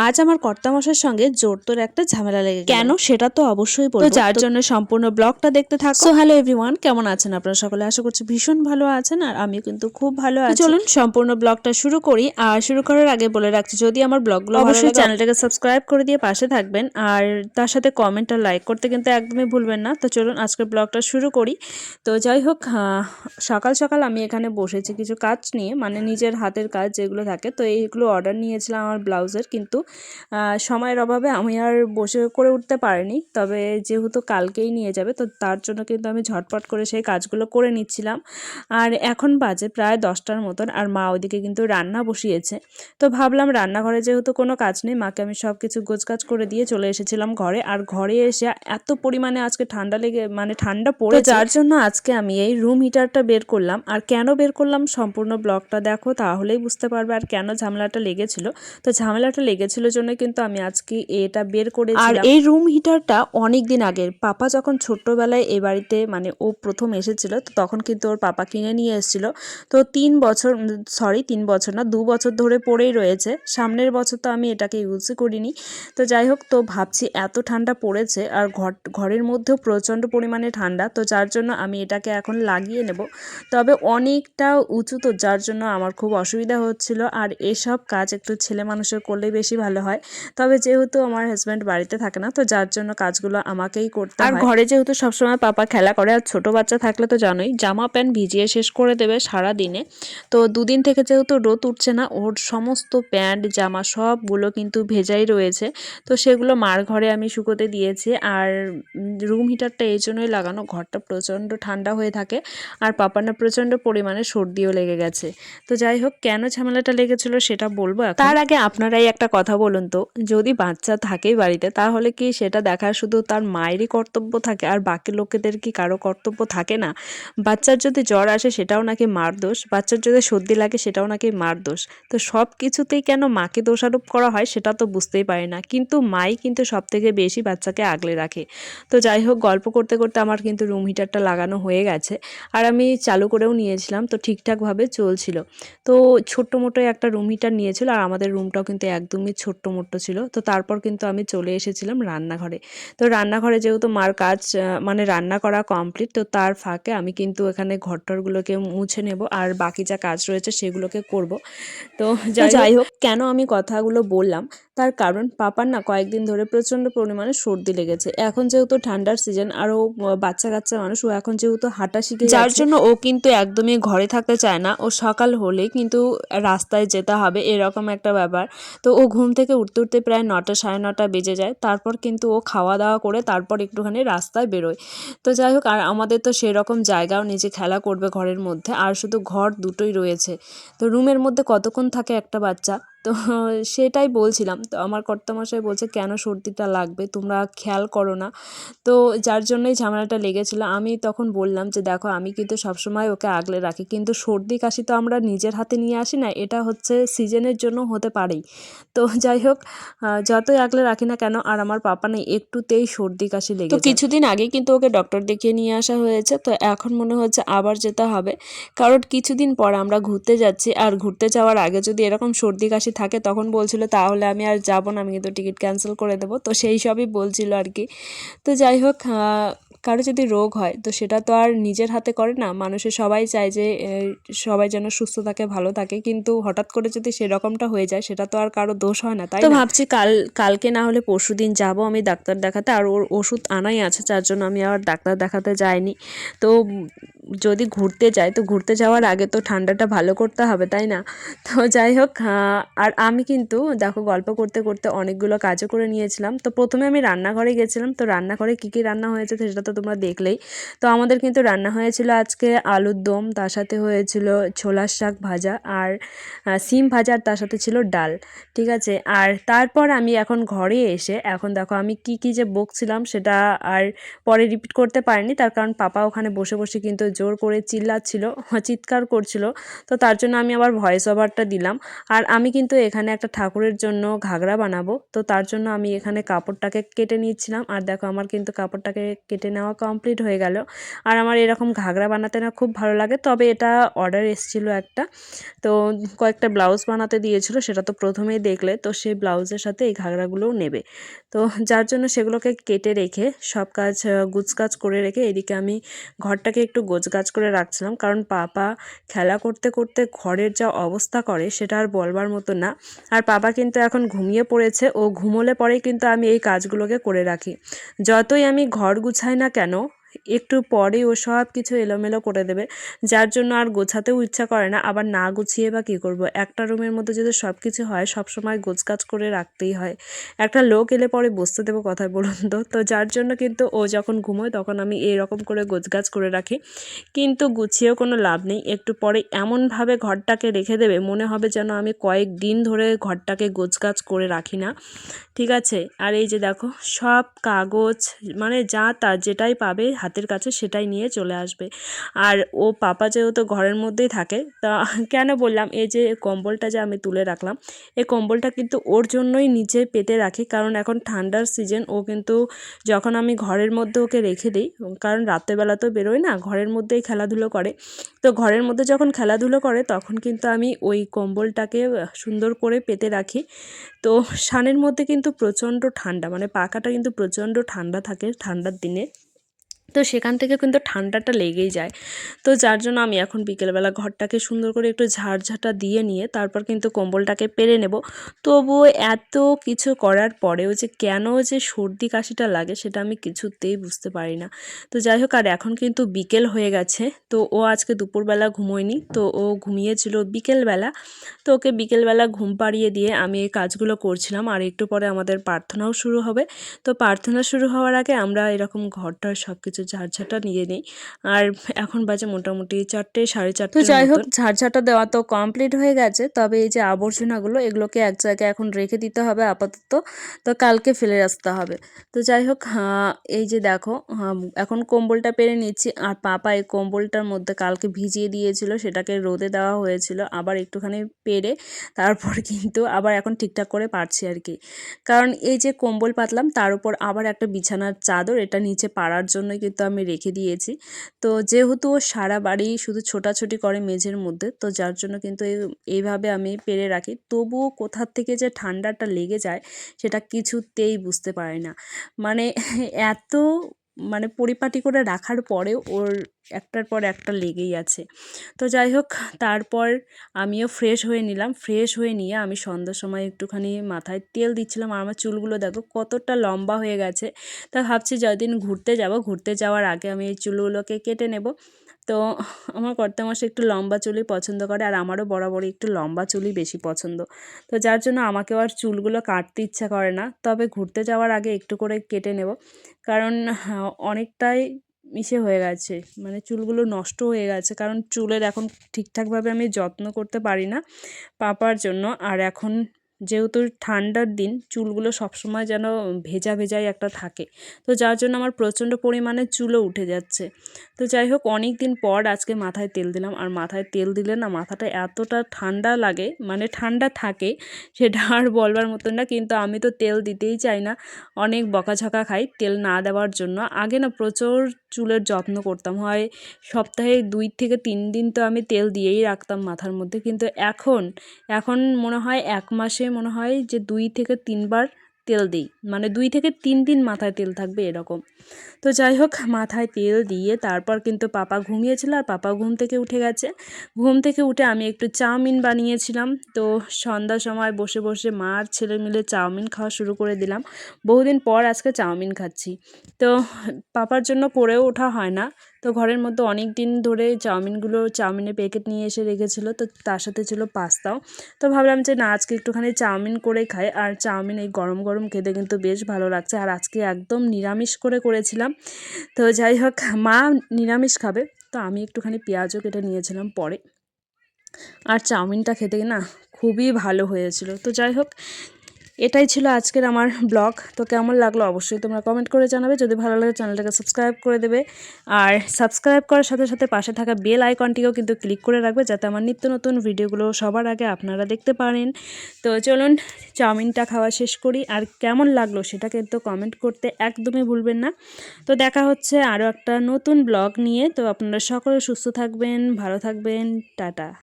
আজ আমার কর্তামশাইয়ের সঙ্গে জোরতোর একটা ঝামেলা লেগে গেল। কেন সেটা তো অবশ্যই বলবো, তো যার জন্য সম্পূর্ণ ব্লগটা দেখতে থাকো। সো হ্যালো এভরিওয়ান, কেমন আছেন আপনারা সকলে? আশা করছি ভীষণ ভালো আছেন, আর আমিও কিন্তু খুব ভালো আছি। চলুন সম্পূর্ণ ব্লগটা শুরু করি। আর শুরু করার আগে বলে রাখছি, যদি আমার ব্লগগুলো অবশ্যই চ্যানেলটাকে সাবস্ক্রাইব করে দিয়ে পাশে থাকবেন, আর তার সাথে কমেন্ট আর লাইক করতে কিন্তু একদমই ভুলবেন না। তো চলুন আজকের ব্লগটা শুরু করি। তো যাই হোক, সকাল সকাল আমি এখানে বসেছি কিছু কাজ নিয়ে, মানে নিজের হাতের কাজ যেগুলো থাকে, তো এইগুলো অর্ডার নিয়েছিলাম আমার ব্লাউজের, কিন্তু সময়ের অভাবে আমি আর বসে করে উঠতে পারিনি। তবে যেহেতু কালকেই নিয়ে যাবে, তো তার জন্য কিন্তু আমি ঝটপট করে সেই কাজগুলো করে নিচ্ছিলাম। আর এখন বাজে প্রায় 10টার মতন, আর মা ওইদিকে কিন্তু রান্না বসিয়েছে। তো ভাবলাম রান্নাঘরে যেহেতু কোনো কাজ নেই, মাকে আমি সব কিছু গোছগাছ করে দিয়ে চলে এসেছিলাম ঘরে। আর ঘরে এসে এত পরিমাণে আজকে ঠান্ডা লেগে, মানে ঠান্ডা পড়ে, যার জন্য আজকে আমি এই রুম হিটারটা বের করলাম। আর কেন বের করলাম সম্পূর্ণ ব্লগটা দেখো, তাহলেই বুঝতে পারবে আর কেন ঝামেলাটা লেগেছিল। তো ঝামেলাটা লেগেছিল জন্য কিন্তু আমি আজকে এটা বের করেছিলাম। আর এই রুম হিটারটা অনেক দিন আগের, পাপা যখন ছোট্টবেলায় এ বাড়িতে, মানে ও প্রথম এসেছিল, তো তখন কিন্তু ওর পাপা কিনে নিয়ে এসেছিল। তো 3 বছর না, 2 বছর ধরে পড়েই রয়েছে। সামনের বছর তো আমি এটাকে ইউজই করিনি। তো যাই হোক, তো ভাবছি এত ঠান্ডা পড়েছে আর ঘরের মধ্যেও প্রচণ্ড পরিমাণে ঠান্ডা, তো যার জন্য আমি এটাকে এখন লাগিয়ে নেব। তবে অনেকটা উঁচু, তো যার জন্য আমার খুব অসুবিধা হচ্ছিল। আর এসব কাজ একটু ছেলে মানুষের করলেই বেশি ভালো হয়। তবে যেহেতু আমার হাজব্যান্ড বাড়িতে থাকে না, তো যার জন্য কাজগুলো আমাকেই করতে হয়। আর ঘরে যেহেতু সবসময় পাপা খেলা করে, আর ছোট বাচ্চা থাকলে তো জানোই, জামা প্যান্ট ভিজিয়ে শেষ করে দেবে সারা দিনে। তো দুদিন থেকে যেহেতু রোদ উঠছে না, ওর সমস্ত প্যান্ট জামা সবগুলো কিন্তু ভেজাই রয়েছে। তো সেগুলো মার ঘরে আমি শুকোতে দিয়েছি। আর রুম হিটারটা এই জন্যই লাগানো, ঘরটা প্রচণ্ড ঠান্ডা হয়ে থাকে, আর পাপার না প্রচণ্ড পরিমাণে সর্দিও লেগে গেছে। তো যাই হোক, কেন ঝামেলাটা লেগেছিল সেটা বলবো। তার আগে আপনারাই একটা কথা বলুন তো, যদি বাচ্চা থাকে বাড়িতে, তাহলে কি সেটা দেখা শুধু তার মায়েরই কর্তব্য থাকে, আর বাকি লোকেদের কি কারো কর্তব্য থাকে না? বাচ্চার যদি জ্বর আসে সেটাও নাকি মার দোষ, বাচ্চার যদি সর্দি লাগে সেটাও নাকি মার দোষ। তো সব কিছুতেই কেন মাকে দোষারোপ করা হয় সেটা তো বুঝতেই পারি না, কিন্তু মাই কিন্তু সব থেকে বেশি বাচ্চাকে আগলে রাখে। তো যাই হোক, গল্প করতে করতে আমার কিন্তু রুম হিটারটা লাগানো হয়ে গেছে, আর আমি চালু করেও নিয়েছিলাম, তো ঠিকঠাকভাবে চলছিল। তো ছোট্ট মোটো একটা রুম হিটার নিয়েছিল, আর আমাদের রুমটাও কিন্তু একদমই ছোট্ট মোটো ছিল। তো তারপর কিন্তু আমি চলে এসেছিলাম রান্নাঘরে। তো রান্নাঘরে যেহেতু মার কাজ, মানে রান্না করা কমপ্লিট, তো তার ফাঁকে আমি কিন্তু এখানে ঘরটরগুলোকে মুছে নেব, আর বাকি যা কাজ রয়েছে সেগুলোকে করব। তো যাই হোক, কেন আমি কথাগুলো বললাম তার কারণ, পাপার না কয়েকদিন ধরে প্রচণ্ড পরিমাণে সর্দি লেগেছে। এখন যেহেতু ঠান্ডার সিজন, আর ও বাচ্চা কাচ্চা মানুষ, ও এখন যেহেতু হাঁটা শিখে, যার জন্য ও কিন্তু একদমই ঘরে থাকতে চায় না। ও সকাল হলেই কিন্তু রাস্তায় যেতে হবে, এরকম একটা ব্যাপার। তো ও ঘুম থেকে উঠতে উঠতে প্রায় 9টা, সাড়ে 9টা বেজে যায়। তারপর কিন্তু ও খাওয়া দাওয়া করে তারপর একটুখানি রাস্তায় বেরোয়। তো যাই হোক, আর আমাদের তো সেরকম জায়গাও নিচে খেলা করবে ঘরের মধ্যে, আর শুধু ঘর দুটোই রয়েছে। তো রুমের মধ্যে কতক্ষণ থাকে একটা বাচ্চা? তো সেটাই বলছিলাম। তো আমার কর্তামশাই বলছে, কেন সর্দিটা লাগবে, তোমরা খেয়াল করো না? তো যার জন্যই ঝামেলাটা লেগেছিল। আমি তখন বললাম যে, দেখো আমি কিন্তু সবসময় ওকে আগলে রাখি, কিন্তু সর্দি কাশি তো আমরা নিজের হাতে নিয়ে আসি না, এটা হচ্ছে সিজনের জন্য হতে পারেই। তো যাই হোক, যতই আগলে রাখি না কেন, আর আমার পাপা নেই, একটুতেই সর্দি কাশি লেগে যায়। তো কিছুদিন আগেই কিন্তু ওকে ডক্টর দেখিয়ে নিয়ে আসা হয়েছে। তো এখন মনে হচ্ছে আবার যেতে হবে, কারণ কিছুদিন পর আমরা ঘুরতে যাচ্ছি, আর ঘুরতে যাওয়ার আগে যদি এরকম সর্দি কাশি থাকে, তখন বলছিল তাহলে আমি আর যাব না, আমি কিন্তু টিকিট ক্যান্সেল করে দেবো। তো সেই সবই বলছিল আর কি। তো যাই হোক, কারো যদি রোগ হয়, তো সেটা তো আর নিজের হাতে করে না। মানুষের সবাই চায় যে সবাই যেন সুস্থ থাকে, ভালো থাকে, কিন্তু হঠাৎ করে যদি সেরকমটা হয়ে যায়, সেটা তো আর কারো দোষ হয় না, তাই না? তো ভাবছি কালকে না হলে পরশুদিন যাব আমি ডাক্তার দেখাতে, আর ওর ওষুধ আনাই আছে, যার জন্য আমি আর ডাক্তার দেখাতে যাইনি। তো যদি ঘুরতে যাই, তো ঘুরতে যাওয়ার আগে তো ঠান্ডাটা ভালো করতে হবে, তাই না? তো যাই হোক, আর আমি কিন্তু দেখো গল্প করতে করতে অনেকগুলো কাজও করে নিয়েছিলাম। তো প্রথমে আমি রান্নাঘরে গেছিলাম। তো রান্নাঘরে কী কী রান্না হয়েছে সেটা তো তোমরা দেখলেই। তো আমাদের কিন্তু রান্না হয়েছিল আজকে আলুর দম, তার সাথে হয়েছিল ছোলার শাক ভাজা, আর সিম ভাজা, আর তার সাথে ছিল ডাল। ঠিক আছে, আর তারপর আমি এখন ঘরে এসে, এখন দেখো আমি কি কি যে বকছিলাম সেটা আর পরে রিপিট করতে পারিনি, তার কারণ পাপা ওখানে বসে বসে কিন্তু জোর করে চিল্লাচ্ছিল, চিৎকার করছিল। তো তার জন্য আমি আবার ভয়েস ওভারটা দিলাম। আর আমি কিন্তু এখানে একটা ঠাকুরের জন্য ঘাগরা বানাবো, তো তার জন্য আমি এখানে কাপড়টাকে কেটে নিচ্ছিলাম। আর দেখো আমার কিন্তু কাপড়টাকে কেটে নেওয়া কমপ্লিট হয়ে গেল। আর আমার এরকম ঘাগরা বানাতে না খুব ভালো লাগে, তবে এটা অর্ডার এসেছিলো একটা, তো কয়েকটা ব্লাউজ বানাতে দিয়েছিল, সেটা তো প্রথমেই দেখলে। তো সেই ব্লাউজের সাথে এই ঘাগরাগুলোও নেবে, তো যার জন্য সেগুলোকে কেটে রেখে সব কাজ গুছগাছ করে রেখে এদিকে আমি ঘরটাকে একটু গোছগাছ করে রাখছিলাম। কারণ পাপা খেলা করতে করতে ঘরের যা অবস্থা করে সেটা আর বলবার মতো না। আর পাপা কিন্তু এখন ঘুমিয়ে পড়েছে, ও ঘুমোলে পরেই কিন্তু আমি এই কাজগুলোকে করে রাখি। যতই আমি ঘর গুছাই না কেন, একটু পরেই ও সব কিছু এলোমেলো করে দেবে, যার জন্য আর গোছাতেও ইচ্ছা করে না। আবার না গুছিয়ে বা কী করবো, একটা রুমের মধ্যে যদি সব কিছু হয় সব সময় গোছগাছ করে রাখতেই হয়। একটা লোক এলে পরে বসতে দেবো কথায় বলুন তো। তো যার জন্য কিন্তু ও যখন ঘুমোয় তখন আমি এরকম করে গোছগাছ করে রাখি, কিন্তু গুছিয়েও কোনো লাভ নেই। একটু পরে এমনভাবে ঘরটাকে রেখে দেবে মনে হবে যেন আমি কয়েকদিন ধরে ঘরটাকে গোছগাছ করে রাখি না, ঠিক আছে। আর এই যে দেখো সব কাগজ মানে যা তার যেটাই পাবে হাতের কাছে সেটাই নিয়ে চলে আসবে। আর ও পাপা যেহেতু ঘরের মধ্যেই থাকে, তা কেন বললাম, এই যে কম্বলটা যে আমি তুলে রাখলাম, এই কম্বলটা কিন্তু ওর জন্যই নিচে পেতে রাখি। কারণ এখন ঠান্ডার সিজন, ও কিন্তু যখন আমি ঘরের মধ্যে ওকে রেখে দিই, কারণ রাত্রেবেলা তো বেরোয় না, ঘরের মধ্যেই খেলাধুলো করে, তো ঘরের মধ্যে যখন খেলাধুলো করে তখন কিন্তু আমি ওই কম্বলটাকে সুন্দর করে পেতে রাখি। তো সানের মধ্যে কিন্তু প্রচণ্ড ঠান্ডা, মানে পাখাটা কিন্তু প্রচণ্ড ঠান্ডা থাকে ঠান্ডার দিনে, তো সেখান থেকে কিন্তু ঠান্ডাটা লেগেই যায়। তো যার জন্য আমি এখন বিকেলবেলা ঘরটাকে সুন্দর করে একটু ঝাড়ঝাঁটা দিয়ে নিয়ে তারপর কিন্তু কম্বলটাকে পেরে নেব। তবুও এত কিছু করার পরেও যে কেন যে সর্দি কাশিটা লাগে সেটা আমি কিছুতেই বুঝতে পারি না। তো যাই হোক, আর এখন কিন্তু বিকেল হয়ে গেছে, তো ও আজকে দুপুরবেলা ঘুমোয়নি, তো ও ঘুমিয়েছিল বিকেলবেলা। তো ওকে বিকেলবেলা ঘুম পাড়িয়ে দিয়ে আমি এই কাজগুলো করছিলাম। আর একটু পরে আমাদের প্রার্থনাও শুরু হবে। তো প্রার্থনা শুরু হওয়ার আগে আমরা এরকম ঘরটার সব কিছু ঝাড়ঝাঁটা নিয়ে নিই। আর এখন বাজে মোটামুটি 4টে 4:30। তো যাই হোক, ঝাড়ঝাঁটা দেওয়া তো কমপ্লিট হয়ে গেছে, তবে এই যে আবর্জনাগুলো এগুলোকে এক জায়গায় এখন রেখে দিতে হবে আপাতত, তো কালকে ফেলে আসতে হবে। তো যাই হোক, এই যে দেখো এখন কম্বলটা পেরে নিচ্ছি। আর পাপা এই কম্বলটার মধ্যে কালকে ভিজিয়ে দিয়েছিল, সেটাকে রোদে দেওয়া হয়েছিল, আবার একটুখানি পেরে তারপর কিন্তু আবার এখন ঠিকঠাক করে পারছি আর কি। কারণ এই যে কম্বল পাতলাম তার উপর আবার একটা বিছানার চাদর, এটা নিচে পাড়ার জন্য কিন্তু আমি রেখে দিয়েছি। তো যেহেতু ও সারা বাড়ি শুধু ছোটাছুটি করে মেঝের মধ্যে, তো যার জন্য কিন্তু এইভাবে আমি পেরে রাখি। তবুও কোথার থেকে যে ঠান্ডাটা লেগে যায় সেটা কিছুতেই বুঝতে পারি না। মানে এত মানে পরিপাটি করে রাখার পরেও ওর একটার পর একটা লেগেই আছে। তো যাই হোক, তারপর আমিও ফ্রেশ হয়ে নিলাম। ফ্রেশ হয়ে নিয়ে আমি সন্ধ্যার সময় একটুখানি মাথায় তেল দিচ্ছিলাম। আর আমার চুলগুলো দেখো কতটা লম্বা হয়ে গেছে। তা ভাবছি যেদিন ঘুরতে যাব, ঘুরতে যাওয়ার আগে আমি এই চুলগুলোকে কেটে নেব। তো আমার কর্তামশাই একটু লম্বা চুলই পছন্দ করে, আর আমারও বরাবরই একটু লম্বা চুলই বেশি পছন্দ। তো যার জন্য আমাকেও আর চুলগুলো কাটতে ইচ্ছা করে না, তবে ঘুরতে যাওয়ার আগে একটু করে কেটে নেব। কারণ অনেকটাই হয়ে গেছে, মানে চুলগুলো নষ্ট হয়ে গেছে, কারণ চুলের এখন ঠিকঠাকভাবে আমি যত্ন করতে পারি না পাপার জন্য। আর এখন যেহেতু ঠান্ডার দিন, চুলগুলো সবসময় যেন ভেজা ভেজাই একটা থাকে, তো যার জন্য আমার প্রচণ্ড পরিমাণে চুলও উঠে যাচ্ছে। তো যাই হোক, অনেক দিন পর আজকে মাথায় তেল দিলাম। আর মাথায় তেল দিলে না মাথাটা এতটা ঠান্ডা লাগে, মানে ঠান্ডা থাকে সেটা আর বলবার মতন না। কিন্তু আমি তো তেল দিতেই চাই না, অনেক বকাঝকা খাই তেল না দেওয়ার জন্য। আগে না প্রচুর চুলের যত্ন করতাম, হয় সপ্তাহে 2 থেকে 3 দিন তো আমি তেল দিয়েই রাখতাম মাথার মধ্যে। কিন্তু এখন মনে হয় 1 মাসে মনে হয় যে 2 থেকে 3 বার তেল দিই, মানে 2 থেকে 3 দিন মাথায় তেল থাকবে এরকম। তো যাই হোক, মাথায় তেল দিয়ে তারপর কিন্তু পাপা ঘুমিয়েছিল, আর পাপা ঘুম থেকে উঠে গেছে। ঘুম থেকে উঠে আমি একটু চাউমিন বানিয়েছিলাম। তো সন্ধ্যার সময় বসে বসে মা আর ছেলে মিলে চাউমিন খাওয়া শুরু করে দিলাম। বহুদিন পর আজকে চাউমিন খাচ্ছি। তো পাপার জন্য করেও ওঠা হয় না, তো ঘরের মধ্যে অনেক দিন ধরে চাউমিনের প্যাকেট নিয়ে এসে রেখেছিলো, তো তার সাথে ছিল পাস্তাও। তো ভাবলাম যে না, আজকে একটুখানি চাউমিন করে খাই। আর চাউমিন এই গরম গরম খেতে কিন্তু বেশ ভালো লাগছে। আর আজকে একদম নিরামিষ করেছিলাম। তো যাই হোক, মা নিরামিষ খাবে, তো আমি একটুখানি পেঁয়াজও কেটে নিয়েছিলাম পরে। আর চাউমিনটা খেতে না খুবই ভালো হয়েছিল। তো যাই হোক, এটাই ছিল আজকের আমার ব্লগ। তো কেমন লাগলো অবশ্যই তোমরা কমেন্ট করে জানাবে। যদি ভালো লাগে চ্যানেলটাকে সাবস্ক্রাইব করে দেবে, আর সাবস্ক্রাইব করার সাথে সাথে পাশে থাকা বেল আইকনটিও কিন্তু ক্লিক করে রাখবে, যাতে আমার নিত্য নতুন ভিডিওগুলো সবার আগে আপনারা দেখতে পারেন। তো চলুন চাউমিনটা খাওয়া শেষ করি, আর কেমন লাগলো সেটা কিন্তু কমেন্ট করতে একদমই ভুলবেন না। তো দেখা হচ্ছে আরও একটা নতুন ব্লগ নিয়ে। তো আপনারা সকলে সুস্থ থাকবেন, ভালো থাকবেন, টাটা।